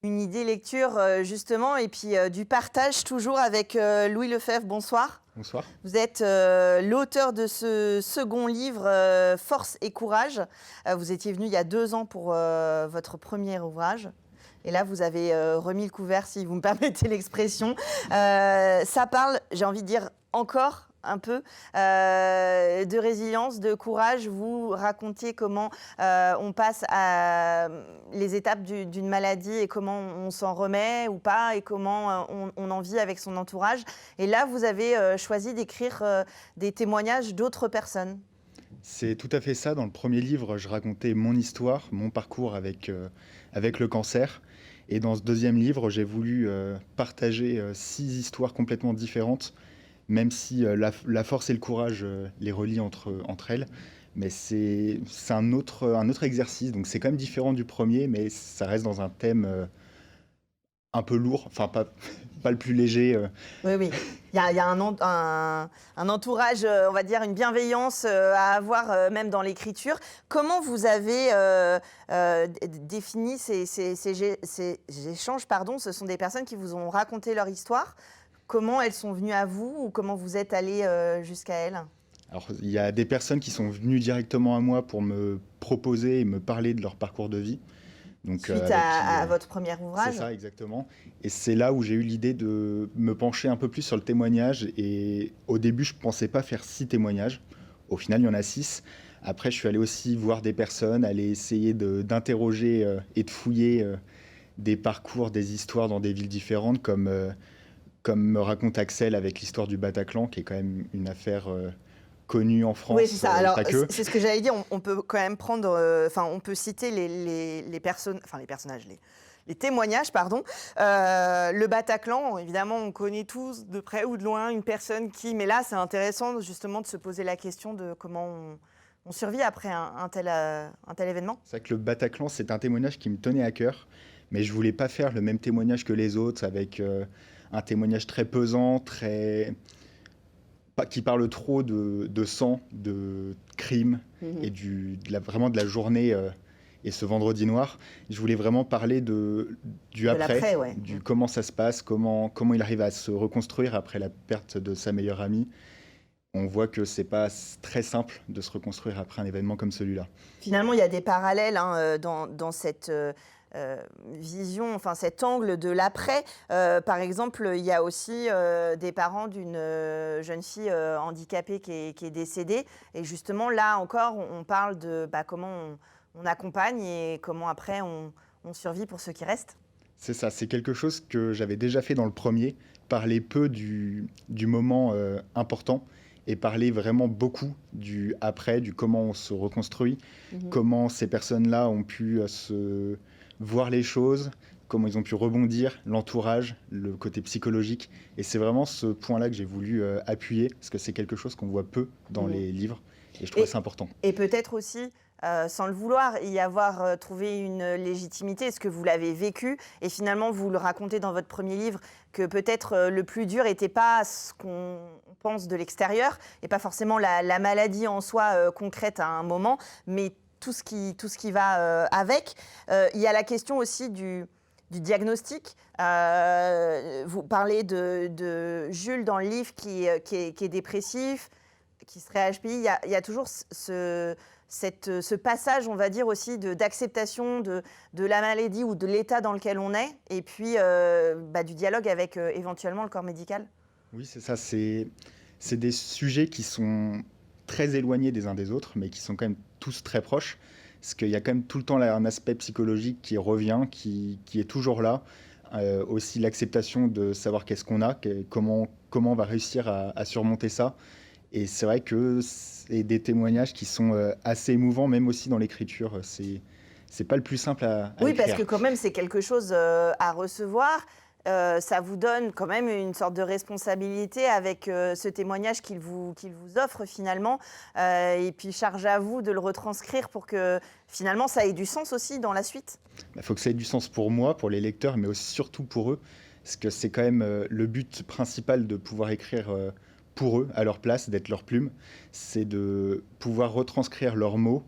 Une idée lecture, justement et puis, du partage toujours avec, Louis Lefebvre. Bonsoir. Bonsoir. Vous êtes, l'auteur de ce second livre, Force et courage. Vous étiez venu il y a 2 ans pour, votre premier ouvrage et là vous avez, remis le couvert si vous me permettez l'expression. Ça parle, j'ai envie de dire encore un peu, de résilience, de courage. Vous racontiez comment, on passe à, les étapes d'une maladie et comment on s'en remet ou pas et comment, on en vit avec son entourage. Et là, vous avez, choisi d'écrire, des témoignages d'autres personnes. C'est tout à fait ça. Dans le premier livre, je racontais mon histoire, mon parcours avec le cancer. Et dans ce deuxième livre, j'ai voulu partager 6 histoires complètement différentes, même si la force et le courage les relient entre elles. Mais c'est un autre exercice, donc c'est quand même différent du premier, mais ça reste dans un thème un peu lourd, enfin pas le plus léger. Oui, oui. Il y a un entourage, on va dire une bienveillance, à avoir, même dans l'écriture. Comment vous avez, défini ces échanges, pardon? Ce sont des personnes qui vous ont raconté leur histoire. Comment elles sont venues à vous ou comment vous êtes allés, jusqu'à elles? Alors, il y a des personnes qui sont venues directement à moi pour me proposer et me parler de leur parcours de vie. Donc, Suite avec qui, à votre premier c'est ouvrage? ça exactement. Et c'est là où j'ai eu l'idée de me pencher un peu plus sur le témoignage. Et au début, je ne pensais pas faire 6 témoignages. Au final, il y en a 6. Après, je suis allé aussi voir des personnes, aller essayer d'interroger et de fouiller des parcours, des histoires dans des villes différentes, comme me raconte Axel avec l'histoire du Bataclan, qui est quand même une affaire connue en Oui, c'est France, ça. et Alors, pas que. c'est ce que j'allais dire. On peut quand même prendre, enfin, on peut citer les personnes, enfin les personnages, les témoignages, pardon. Le Bataclan, évidemment, on connaît tous de près ou de loin une personne qui, mais là, c'est intéressant justement de se poser la question de comment on survit après un tel événement. C'est vrai que le Bataclan, c'est un témoignage qui me tenait à cœur, mais je voulais pas faire le même témoignage que les autres, avec un témoignage très pesant, qui parle trop de sang, de crimes, et Mhm. vraiment de la journée et ce vendredi noir. Je voulais vraiment parler du De après, l'après, ouais. du comment ça se passe, comment il arrive à se reconstruire après la perte de sa meilleure amie. On voit que c'est pas très simple de se reconstruire après un événement comme celui-là. Finalement, il y a des parallèles, hein, dans cette, vision, enfin cet angle de l'après. Par exemple, il y a aussi, des parents d'une, jeune fille, handicapée qui est décédée et justement là encore on parle de, bah, comment on accompagne et comment après on survit pour ceux qui restent. C'est ça, c'est quelque chose que j'avais déjà fait dans le premier, parler peu du moment important et parler vraiment beaucoup du après, du comment on se reconstruit, Mmh. comment ces personnes-là ont pu se voir les choses, comment ils ont pu rebondir, l'entourage, le côté psychologique. Et c'est vraiment ce point-là que j'ai voulu appuyer, parce que c'est quelque chose qu'on voit peu dans Mmh. les livres, et je trouvais Et ça important. et peut-être aussi, sans le vouloir, y avoir, trouvé une légitimité. Est-ce que vous l'avez vécu? Et finalement, vous le racontez dans votre premier livre que peut-être, le plus dur était pas ce qu'on pense de l'extérieur et pas forcément la maladie en soi, concrète à un moment, mais tout ce qui va, avec. Il y a la question aussi du diagnostic. Vous parlez de Jules dans le livre qui est dépressif, qui serait HPI, il y a toujours ce passage, on va dire aussi, d'acceptation de la maladie ou de l'état dans lequel on est, et puis bah, du dialogue avec éventuellement le corps médical. Oui, c'est ça. C'est des sujets qui sont très éloignés des uns des autres, mais qui sont quand même tous très proches. Parce qu'il y a quand même tout le temps là, un aspect psychologique qui revient, qui est toujours là. Aussi l'acceptation de savoir qu'est-ce qu'on a, comment on va réussir à surmonter ça. Et c'est vrai que c'est des témoignages qui sont assez émouvants, même aussi dans l'écriture. C'est pas le plus simple à Oui, parce que écrire. quand même, c'est quelque chose à recevoir. Ça vous donne quand même une sorte de responsabilité avec ce témoignage qu'il vous offre finalement. Et puis, charge à vous de le retranscrire pour que finalement, ça ait du sens aussi dans la suite. Il faut que ça ait du sens pour moi, pour les lecteurs, mais aussi surtout pour eux, parce que c'est quand même le but principal de pouvoir écrire pour eux, à leur place, d'être leur plume, c'est de pouvoir retranscrire leurs mots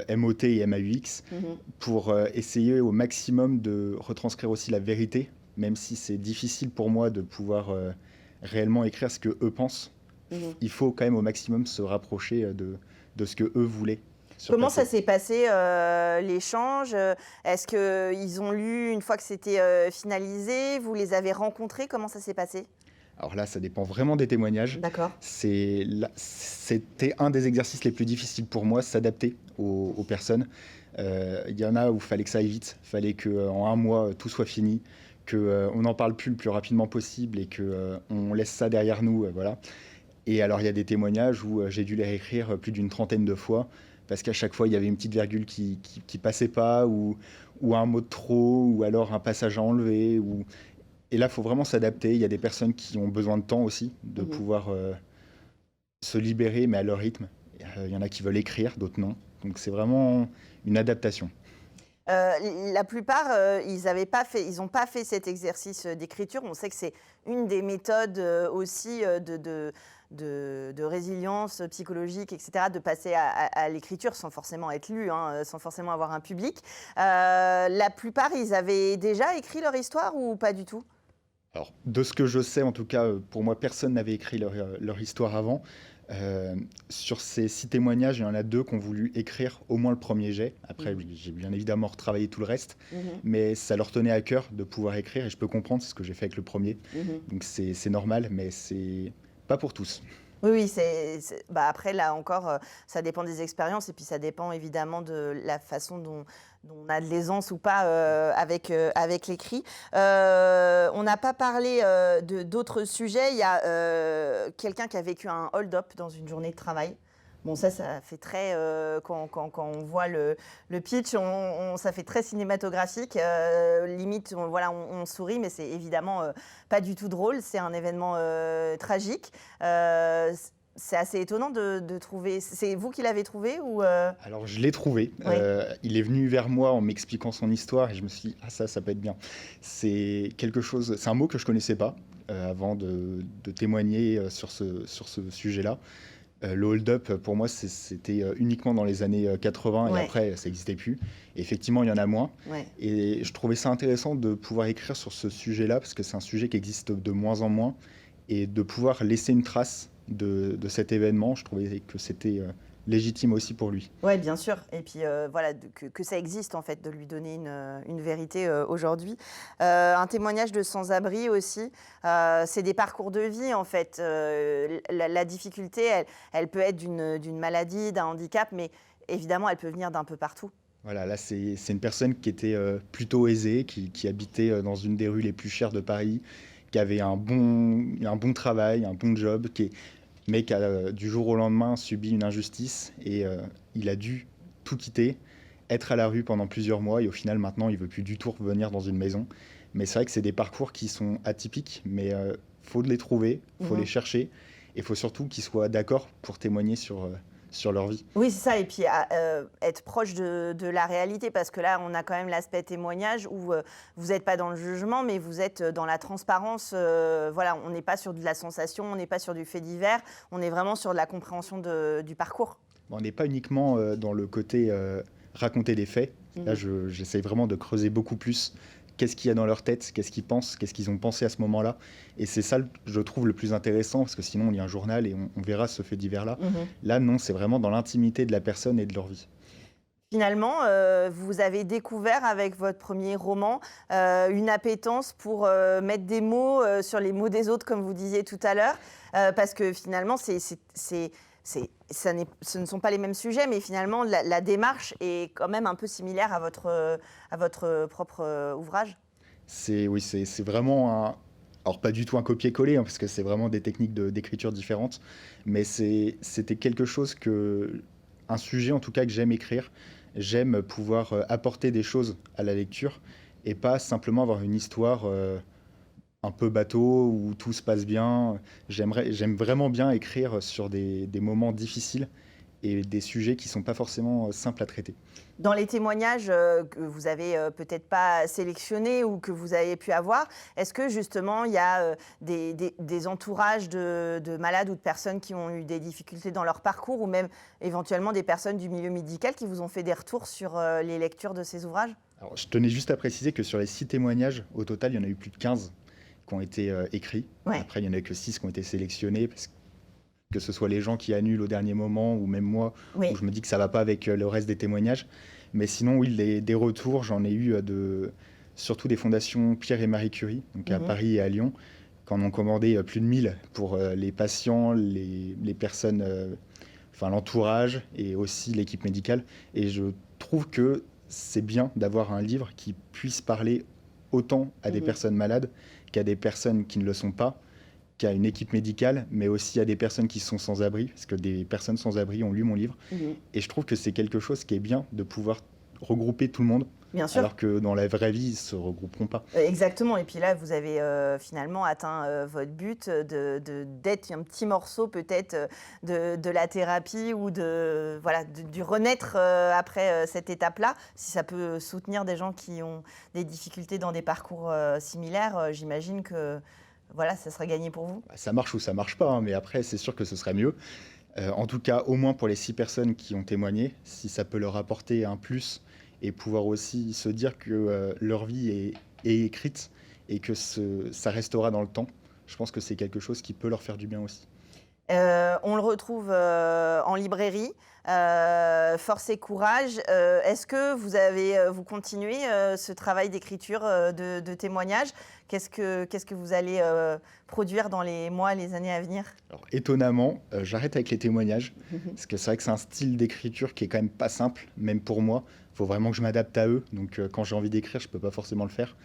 MOT et MAUX, Mhm. pour essayer au maximum de retranscrire aussi la vérité, même si c'est difficile pour moi de pouvoir réellement écrire ce que eux pensent. Mhm. Il faut quand même au maximum se rapprocher de ce que eux voulaient sur Comment ça papier. s'est passé, l'échange? Est-ce qu'ils ont lu une fois que c'était, finalisé? Vous les avez rencontrés? Comment ça s'est passé? Alors là, ça dépend vraiment des témoignages. D'accord. C'était un des exercices les plus difficiles pour moi, s'adapter aux personnes. Il y en a où il fallait que ça aille vite, il fallait qu'en un mois, tout soit fini, qu'on n'en parle plus le plus rapidement possible et qu'on laisse ça derrière nous. Voilà. Et alors, il y a des témoignages où j'ai dû les réécrire plus d'une trentaine de fois, parce qu'à chaque fois, il y avait une petite virgule qui passait pas, ou un mot de trop, ou alors un passage à enlever. Et là, il faut vraiment s'adapter. Il y a des personnes qui ont besoin de temps aussi, de Mhm. pouvoir se libérer, mais à leur rythme. Il y en a qui veulent écrire, d'autres non. Donc c'est vraiment une adaptation. La plupart, ils n'ont pas fait cet exercice d'écriture. On sait que c'est une des méthodes aussi de résilience psychologique, etc., de passer à l'écriture sans forcément être lu, hein, sans forcément avoir un public. La plupart, ils avaient déjà écrit leur histoire ou pas du tout? Alors, de ce que je sais, en tout cas, pour moi, personne n'avait écrit leur histoire avant. Sur ces 6 témoignages, il y en a 2 qui ont voulu écrire au moins le premier jet. Après, Mhm. j'ai bien évidemment retravaillé tout le reste, Mhm. mais ça leur tenait à cœur de pouvoir écrire, et je peux comprendre, c'est ce que j'ai fait avec le premier. Mhm. Donc c'est normal, mais c'est pas pour tous. Oui, oui, bah, après, là encore, ça dépend des expériences et puis ça dépend évidemment de la façon dont on a de l'aisance ou pas avec l'écrit. On n'a pas parlé d'autres sujets. Il y a quelqu'un qui a vécu un hold-up dans une journée de travail. Bon, ça fait très, quand on voit le pitch, ça fait très cinématographique. Limite, voilà, on sourit, mais c'est évidemment pas du tout drôle. C'est un événement tragique. C'est assez étonnant de trouver. C'est vous qui l'avez trouvé ou Alors je l'ai trouvé. Oui. Il est venu vers moi en m'expliquant son histoire et je me suis dit, ah ça peut être bien. C'est quelque chose, c'est un mot que je connaissais pas avant de témoigner sur ce sujet-là. Le hold-up, pour moi, c'était uniquement dans les années 80 et Ouais. après, ça n'existait plus. Et effectivement, il y en a moins. Ouais. Et je trouvais ça intéressant de pouvoir écrire sur ce sujet-là parce que c'est un sujet qui existe de moins en moins et de pouvoir laisser une trace de cet événement. Je trouvais que c'était légitime aussi pour lui. Ouais, bien sûr. Et puis voilà, que ça existe en fait, de lui donner une vérité aujourd'hui. Un témoignage de sans-abri aussi. C'est des parcours de vie en fait. La difficulté, elle peut être d'une maladie, d'un handicap, mais évidemment, elle peut venir d'un peu partout. Voilà, là, c'est une personne qui était plutôt aisée, qui habitait dans une des rues les plus chères de Paris, qui avait un bon travail, un bon job, mais qui a du jour au lendemain subi une injustice et il a dû tout quitter, être à la rue pendant plusieurs mois et au final, maintenant, il veut plus du tout revenir dans une maison. Mais c'est vrai que c'est des parcours qui sont atypiques, mais faut les trouver, faut les Mhm. chercher et il faut surtout qu'ils soient d'accord pour témoigner sur leur vie. Oui, c'est ça. Et puis être proche de la réalité, parce que là, on a quand même l'aspect témoignage où vous n'êtes pas dans le jugement, mais vous êtes dans la transparence. Voilà, on n'est pas sur de la sensation, on n'est pas sur du fait divers, on est vraiment sur de la compréhension du parcours. Bon, on n'est pas uniquement dans le côté raconter des faits. Là, Mhm. j'essaie vraiment de creuser beaucoup plus qu'est-ce qu'il y a dans leur tête, qu'est-ce qu'ils pensent, qu'est-ce qu'ils ont pensé à ce moment-là. Et c'est ça, je trouve, le plus intéressant, parce que sinon, on lit un journal et on verra ce fait divers-là. Mhm. Là, non, c'est vraiment dans l'intimité de la personne et de leur vie. Finalement, vous avez découvert avec votre premier roman une appétence pour mettre des mots sur les mots des autres, comme vous disiez tout à l'heure, parce que finalement, ce ne sont pas les mêmes sujets, mais finalement, la démarche est quand même un peu similaire à votre propre ouvrage. Oui, c'est vraiment un... Alors, pas du tout un copier-coller, hein, parce que c'est vraiment des techniques d'écriture différentes, mais c'était quelque chose un sujet en tout cas que j'aime écrire. J'aime pouvoir apporter des choses à la lecture et pas simplement avoir une histoire un peu bateau où tout se passe bien. J'aime vraiment bien écrire sur des moments difficiles et des sujets qui ne sont pas forcément simples à traiter. Dans les témoignages que vous avez peut-être pas sélectionnés ou que vous avez pu avoir, est-ce que justement il y a des entourages de malades ou de personnes qui ont eu des difficultés dans leur parcours ou même éventuellement des personnes du milieu médical qui vous ont fait des retours sur les lectures de ces ouvrages? Alors, je tenais juste à préciser que sur les 6 témoignages, au total, il y en a eu plus de 15 qui ont été écrits. Ouais. Après, il n'y en a que 6 qui ont été sélectionnés, que ce soit les gens qui annulent au dernier moment ou même moi, Oui. où je me dis que ça ne va pas avec le reste des témoignages. Mais sinon, oui, des retours, j'en ai eu surtout des fondations Pierre et Marie Curie, donc à Paris et à Lyon, qui en ont commandé plus de 1000 pour les patients, les personnes, enfin l'entourage et aussi l'équipe médicale. Et je trouve que c'est bien d'avoir un livre qui puisse parler autant à des personnes malades qu'à des personnes qui ne le sont pas, qu'à une équipe médicale, mais aussi à des personnes qui sont sans abri, parce que des personnes sans abri ont lu mon livre. Et je trouve que c'est quelque chose qui est bien de pouvoir regrouper tout le monde, Bien sûr. alors que dans la vraie vie, ils ne se regrouperont pas. Exactement. Et puis là, vous avez finalement atteint votre but d'être un petit morceau peut-être de la thérapie ou du renaître après cette étape-là. Si ça peut soutenir des gens qui ont des difficultés dans des parcours similaires, j'imagine que ça serait gagné pour vous. Ça marche ou ça marche pas, hein, mais après, c'est sûr que ce serait mieux. En tout cas, au moins pour les 6 personnes qui ont témoigné, si ça peut leur apporter un plus et pouvoir aussi se dire que leur vie est écrite et que ça restera dans le temps, je pense que c'est quelque chose qui peut leur faire du bien aussi. On le retrouve en librairie. Force et courage. Est-ce que vous continuez ce travail d'écriture de témoignages? Qu'est-ce que vous allez produire dans les mois, les années à venir? Alors, étonnamment, j'arrête avec les témoignages, parce que c'est vrai que c'est un style d'écriture qui est quand même pas simple, même pour moi. Il faut vraiment que je m'adapte à eux, donc quand j'ai envie d'écrire, je peux pas forcément le faire.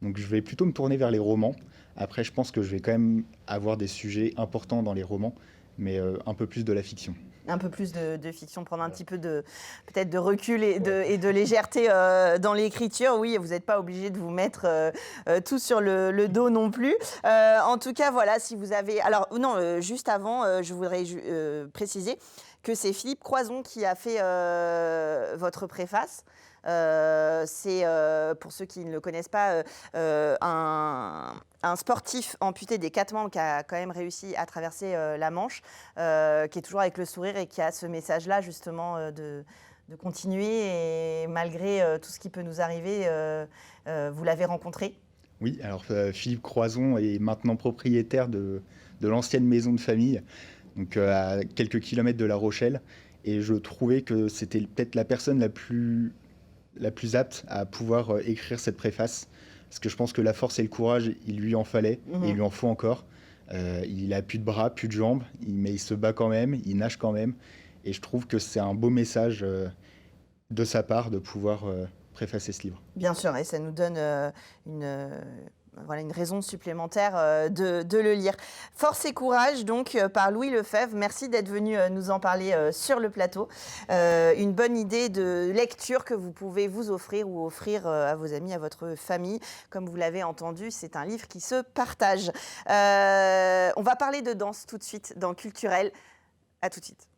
Donc je vais plutôt me tourner vers les romans. Après, je pense que je vais quand même avoir des sujets importants dans les romans, mais un peu plus de la fiction. Un peu plus de fiction, prendre un petit peu peut-être de recul et de légèreté dans l'écriture. Oui, vous n'êtes pas obligé de vous mettre tout sur le dos non plus. En tout cas, voilà, si vous avez... Alors, non, juste avant, je voudrais préciser que c'est Philippe Croison qui a fait votre préface. C'est, pour ceux qui ne le connaissent pas, un sportif amputé des 4 membres qui a quand même réussi à traverser la Manche, qui est toujours avec le sourire et qui a ce message-là justement de continuer et malgré tout ce qui peut nous arriver, vous l'avez rencontré? Oui, alors Philippe Croison est maintenant propriétaire de l'ancienne maison de famille, donc à quelques kilomètres de La Rochelle, et je trouvais que c'était peut-être la personne la plus apte à pouvoir écrire cette préface, parce que je pense que la force et le courage, il lui en fallait, et il lui en faut encore. Il a plus de bras, plus de jambes, mais il se bat quand même, il nage quand même, et je trouve que c'est un beau message de sa part de pouvoir préfacer ce livre. Bien sûr, et ça nous donne une raison supplémentaire de le lire. Force et courage, donc, par Louis Lefebvre. Merci d'être venu nous en parler sur le plateau. Une bonne idée de lecture que vous pouvez vous offrir ou offrir à vos amis, à votre famille. Comme vous l'avez entendu, c'est un livre qui se partage. On va parler de danse tout de suite dans Culturel. À tout de suite.